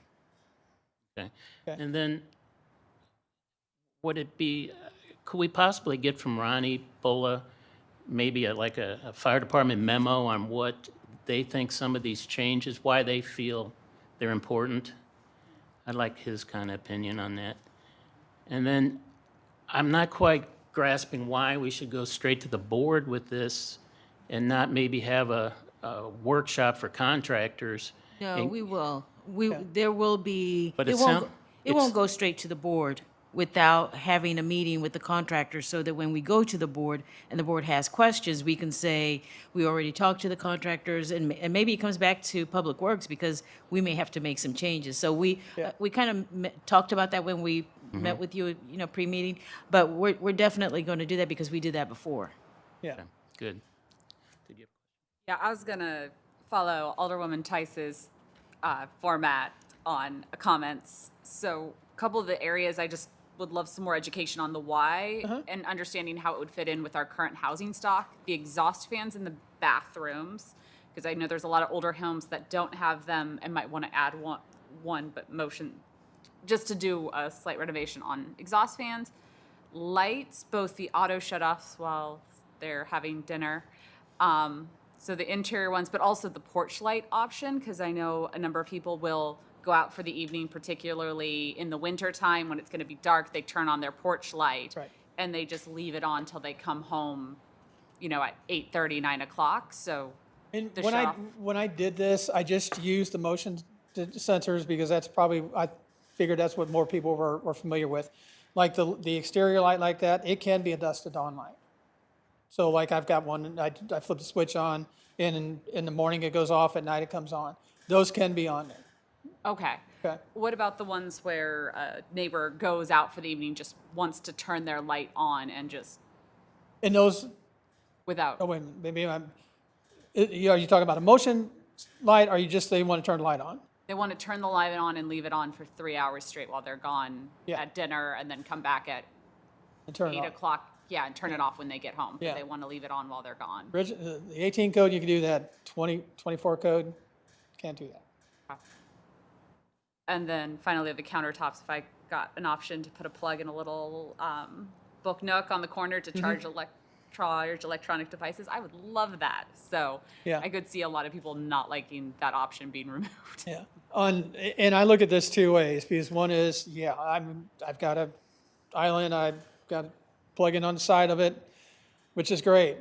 Speaker 1: Okay. And then, could we possibly get from Ronnie Bola maybe a fire department memo on what they think some of these changes, why they feel they're important? I'd like his kind of opinion on that. And then, I'm not quite grasping why we should go straight to the board with this and not maybe have a workshop for contractors.
Speaker 6: No, we will. There will be,
Speaker 1: But
Speaker 6: it
Speaker 1: it
Speaker 6: won't go straight to the board without having a meeting with the contractor, so that when we go to the board and the board has questions, we can say, we already talked to the contractors, and maybe it comes back to Public Works because we may have to make some changes. So we kind of talked about that when we met with you, pre-meeting, but we're definitely going to do that because we did that before.
Speaker 10: Yeah.
Speaker 1: Okay, good.
Speaker 5: Yeah, I was gonna follow Alderwoman Tice's format on comments. So a couple of the areas I just would love some more education on the why and understanding how it would fit in with our current housing stock. The exhaust fans in the bathrooms, because I know there's a lot of older homes that don't have them and might want to add one, but motion just to do a slight renovation on exhaust fans. Lights, both the auto shut-offs while they're having dinner. So the interior ones, but also the porch light option, because I know a number of people will go out for the evening, particularly in the winter time when it's going to be dark. They turn on their porch light,
Speaker 10: Right.
Speaker 5: and they just leave it on till they come home, at 8:30, 9 o'clock. So
Speaker 10: And
Speaker 5: the
Speaker 10: when I did this, I just used the motion sensors because that's probably, I figured that's what more people were familiar with. Like the exterior light like that, it can be a dusk to dawn light. So like I've got one, and I flip the switch on, and in the morning it goes off, at night it comes on. Those can be on there.
Speaker 5: Okay.
Speaker 10: Okay.
Speaker 5: What about the ones where a neighbor goes out for the evening, just wants to turn their light on and just
Speaker 10: And those,
Speaker 5: without?
Speaker 10: oh wait a minute, are you talking about a motion light, or you just, they want to turn the light on?
Speaker 5: They want to turn the light on and leave it on for 3 hours straight while they're gone
Speaker 10: Yeah.
Speaker 5: at dinner, and then come back at
Speaker 10: And turn it
Speaker 5: 8
Speaker 10: off.
Speaker 5: o'clock, yeah, and turn it off when they get home. But
Speaker 10: Yeah.
Speaker 5: they want to leave it on while they're gone.
Speaker 10: The 18 code, you can do that. 24 code, can't do that.
Speaker 5: And then finally, the countertops, if I got an option to put a plug in a little book nook on the corner to charge electronic devices, I would love that. So
Speaker 10: Yeah.
Speaker 5: I could see a lot of people not liking that option being removed.
Speaker 10: Yeah, and I look at this two ways, because one is, yeah, I've got a island, I've got a plug-in on the side of it, which is great.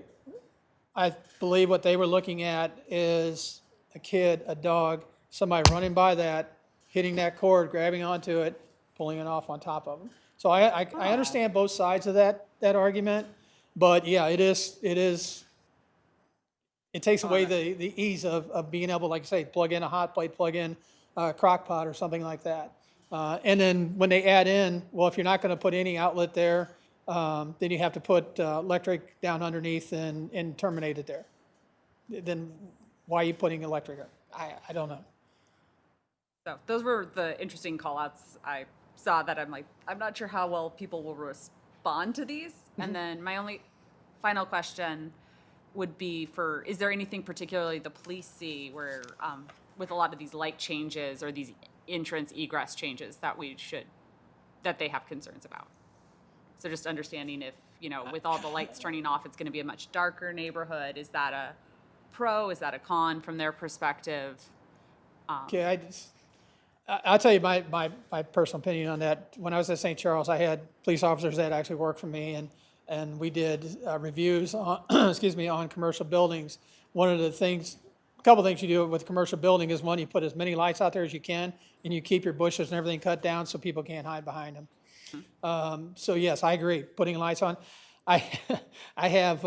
Speaker 10: I believe what they were looking at is a kid, a dog, somebody running by that, hitting that cord, grabbing onto it, pulling it off on top of them. So I understand both sides of that argument, but yeah, it takes away the ease of being able, like I say, plug in a hot plate, plug in a crock pot or something like that. And then when they add in, well, if you're not going to put any outlet there, then you have to put electric down underneath and terminate it there. Then why are you putting electric? I don't know.
Speaker 5: So those were the interesting call-outs. I saw that. I'm like, I'm not sure how well people will respond to these. And then my only final question would be for, is there anything particularly the police see where, with a lot of these light changes or these entrance egress changes that they have concerns about? So just understanding if, with all the lights turning off, it's going to be a much darker neighborhood. Is that a pro? Is that a con from their perspective?
Speaker 10: Okay, I'll tell you my personal opinion on that. When I was at St. Charles, I had police officers that actually worked for me, and we did reviews on, on commercial buildings. One of the things, a couple things you do with commercial building is, one, you put as many lights out there as you can, and you keep your bushes and everything cut down so people can't hide behind them. So yes, I agree, putting lights on. I have,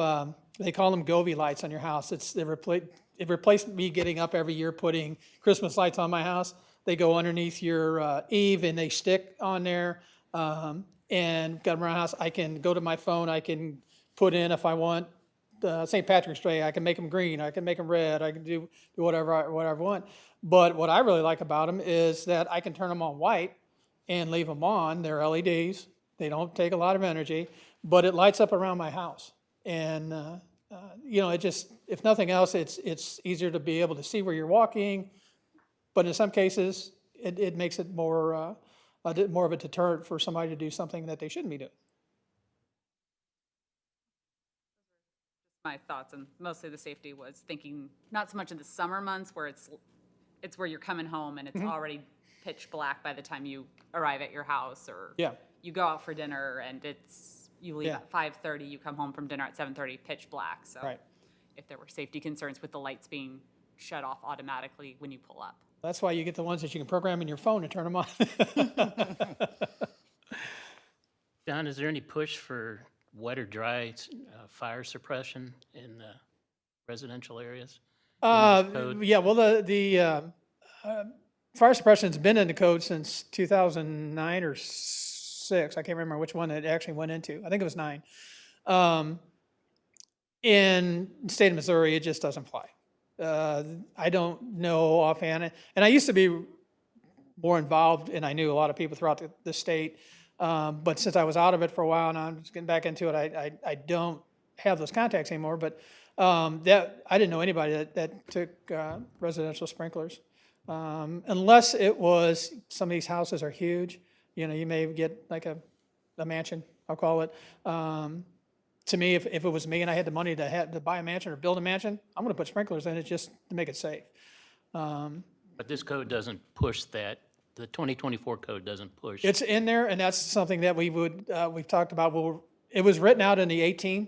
Speaker 10: they call them Govee lights on your house. It replaced me getting up every year putting Christmas lights on my house. They go underneath your eave and they stick on there. And got them around the house. I can go to my phone. I can put in, if I want St. Patrick's Day, I can make them green. I can make them red. I can do whatever I want. But what I really like about them is that I can turn them on white and leave them on. They're LEDs. They don't take a lot of energy, but it lights up around my house. And it just, if nothing else, it's easier to be able to see where you're walking. But in some cases, it makes it more of a deterrent for somebody to do something that they shouldn't be doing.
Speaker 5: My thoughts, and mostly the safety was thinking not so much in the summer months where it's where you're coming home and it's already pitch black by the time you arrive at your house, or
Speaker 10: Yeah.
Speaker 5: you go out for dinner and you leave
Speaker 10: Yeah.
Speaker 5: at 5:30, you come home from dinner at 7:30, pitch black. So
Speaker 10: Right.
Speaker 5: if there were safety concerns with the lights being shut off automatically when you pull up.
Speaker 10: That's why you get the ones that you can program in your phone and turn them on.
Speaker 1: John, is there any push for wet or dry fire suppression in residential areas? Code?
Speaker 10: Yeah, well, the fire suppression's been in the code since 2009 or 6. I can't remember which one it actually went into. I think it was 9. In the state of Missouri, it just doesn't fly. I don't know offhand. And I used to be more involved, and I knew a lot of people throughout the state. But since I was out of it for a while, and I'm just getting back into it, I don't have those contacts anymore. But that I didn't know anybody that took residential sprinklers, unless it was, some of these houses are huge. You may get like a mansion, I'll call it. To me, if it was me and I had the money to buy a mansion or build a mansion, I'm going to put sprinklers in it just to make it safe.
Speaker 1: But this code doesn't push that. The 2024 code doesn't push.
Speaker 10: It's in there, and that's something that we've talked about. It was written out in the 18,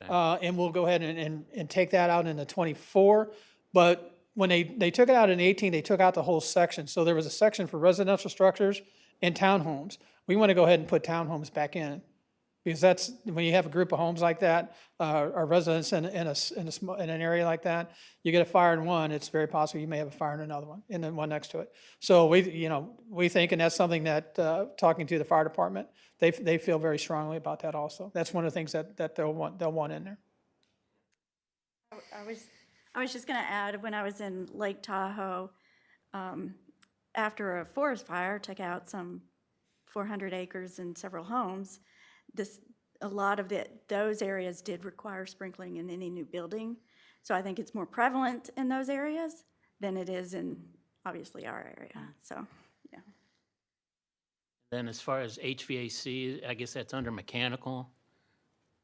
Speaker 10: and we'll go ahead and take that out in the 24. But when they took it out in the 18, they took out the whole section. So there was a section for residential structures and townhomes. We want to go ahead and put townhomes back in, because that's, when you have a group of homes like that, or residents in an area like that, you get a fire in one, it's very possible you may have a fire in another one, and then one next to it. So we think, and that's something that, talking to the fire department, they feel very strongly about that also. That's one of the things that they'll want in there.
Speaker 8: I was just going to add, when I was in Lake Tahoe, after a forest fire took out some 400 acres and several homes, a lot of those areas did require sprinkling in any new building. So I think it's more prevalent in those areas than it is in, obviously, our area, so, yeah.
Speaker 1: Then as far as HVAC, I guess that's under mechanical.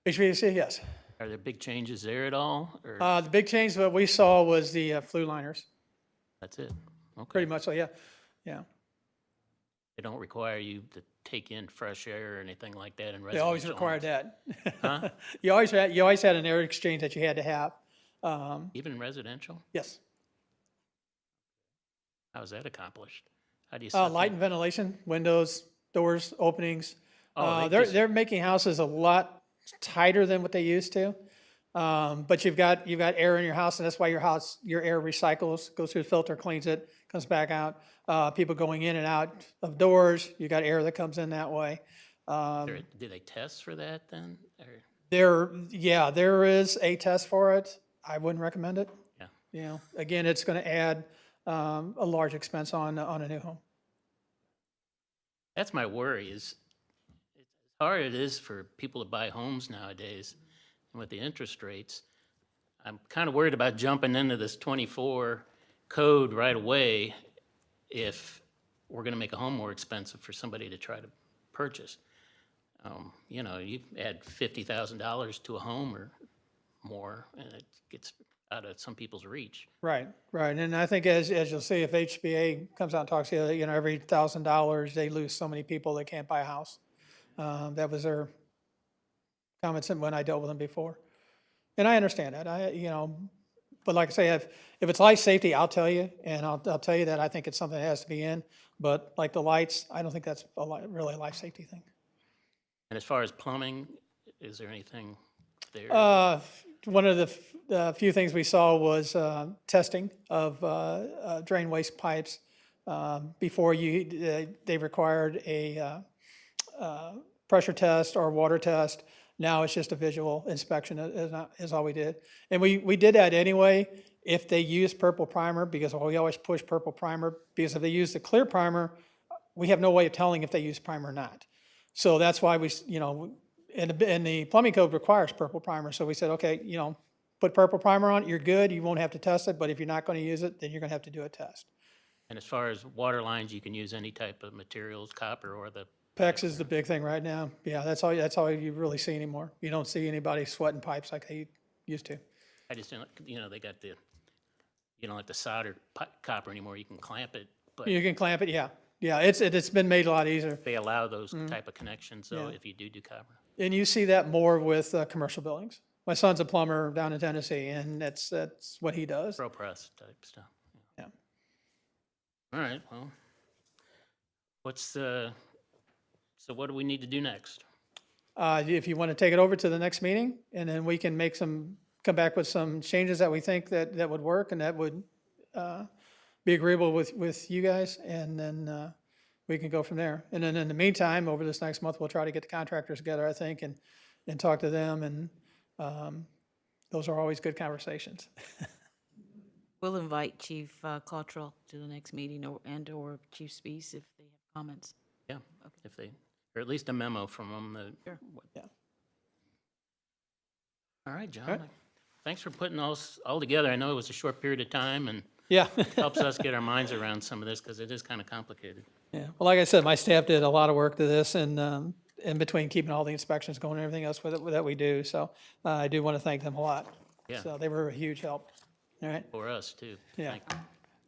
Speaker 10: HVAC, yes.
Speaker 1: Are there big changes there at all, or
Speaker 10: The big change that we saw was the flue liners,
Speaker 1: that's it? Okay.
Speaker 10: pretty much, so, yeah, yeah.
Speaker 1: They don't require you to take in fresh air or anything like that in residential
Speaker 10: They always required
Speaker 1: homes?
Speaker 10: that.
Speaker 1: Huh?
Speaker 10: You always had an air exchange that you had to have.
Speaker 1: Even residential?
Speaker 10: Yes.
Speaker 1: How is that accomplished? How do you? set
Speaker 10: Light
Speaker 1: that-
Speaker 10: and ventilation, windows, doors, openings.
Speaker 1: Oh,
Speaker 10: They're making houses a lot tighter than what they used to. But you've got air in your house, and that's why your air recycles, goes through the filter, cleans it, comes back out. People going in and out of doors, you got air that comes in that way.
Speaker 1: Do they test for that then? Or,
Speaker 10: There is a test for it. I wouldn't recommend it.
Speaker 1: yeah.
Speaker 10: You know, again, it's going to add a large expense on a new home.
Speaker 1: That's my worry is as hard it is for people to buy homes nowadays and with the interest rates. I'm kind of worried about jumping into this 24 code right away if we're going to make a home more expensive for somebody to try to purchase. You know, you add $50,000 to a home or more, and it gets out of some people's reach.
Speaker 10: Right, right. And I think as you'll see, if HBA comes out and talks to you, you know, every $1,000, they lose so many people that can't buy a house. That was their comments when I dealt with them before. And I understand that, but like I say, if it's life safety, I'll tell you, and I'll tell you that I think it's something that has to be in. But like the lights, I don't think that's really a life safety thing.
Speaker 1: And as far as plumbing, is there anything there?
Speaker 10: One of the few things we saw was testing of drain waste pipes. Before they required a pressure test or water test. Now it's just a visual inspection is all we did. And we did that anyway if they use purple primer, because we always push purple primer, because if they use the clear primer, we have no way of telling if they use primer or not. So that's why and the plumbing code requires purple primer. So we said, okay, put purple primer on it, you're good, you won't have to test it, but if you're not going to use it, then you're going to have to do a test.
Speaker 1: And as far as water lines, you can use any type of materials, copper or the,
Speaker 10: PEX is the big thing right now. Yeah, that's all you really see anymore. You don't see anybody sweating pipes like they used to.
Speaker 1: I just didn't, they got the, you don't have to solder copper anymore, you can clamp it, but
Speaker 10: You can clamp it, yeah. Yeah, it's been made a lot easier.
Speaker 1: they allow those type of connections, so
Speaker 10: Yeah.
Speaker 1: if you do copper.
Speaker 10: And you see that more with commercial buildings. My son's a plumber down in Tennessee, and that's what he does.
Speaker 1: Pro press type stuff.
Speaker 10: Yeah.
Speaker 1: All right, well, so what do we need to do next?
Speaker 10: If you want to take it over to the next meeting, and then we can come back with some changes that we think that would work and that would be agreeable with you guys, and then we can go from there. And then in the meantime, over this next month, we'll try to get the contractors together, I think, and talk to them, and those are always good conversations.
Speaker 6: We'll invite Chief Cottrell to the next meeting or Chief Spees if they have comments.
Speaker 1: Yeah, if they, or at least a memo from them.
Speaker 6: Sure.
Speaker 10: Yeah.
Speaker 1: All right, John.
Speaker 10: All right.
Speaker 1: Thanks for putting all together. I know it was a short period of time and
Speaker 10: Yeah.
Speaker 1: helps us get our minds around some of this because it is kind of complicated.
Speaker 10: Yeah, well, like I said, my staff did a lot of work to this, and in between keeping all the inspections going and everything else with it that we do. So I do want to thank them a lot.
Speaker 1: Yeah.
Speaker 10: So they were a huge help. All right.
Speaker 1: For us, too.
Speaker 10: Yeah.
Speaker 1: Thank you.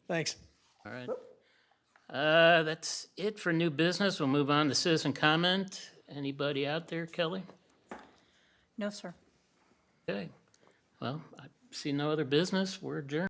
Speaker 10: Thanks.
Speaker 1: All right. That's it for new business. We'll move on to citizen comment. Anybody out there, Kelly?
Speaker 3: No, sir.
Speaker 1: Okay. Well, I see no other business. We're adjourned.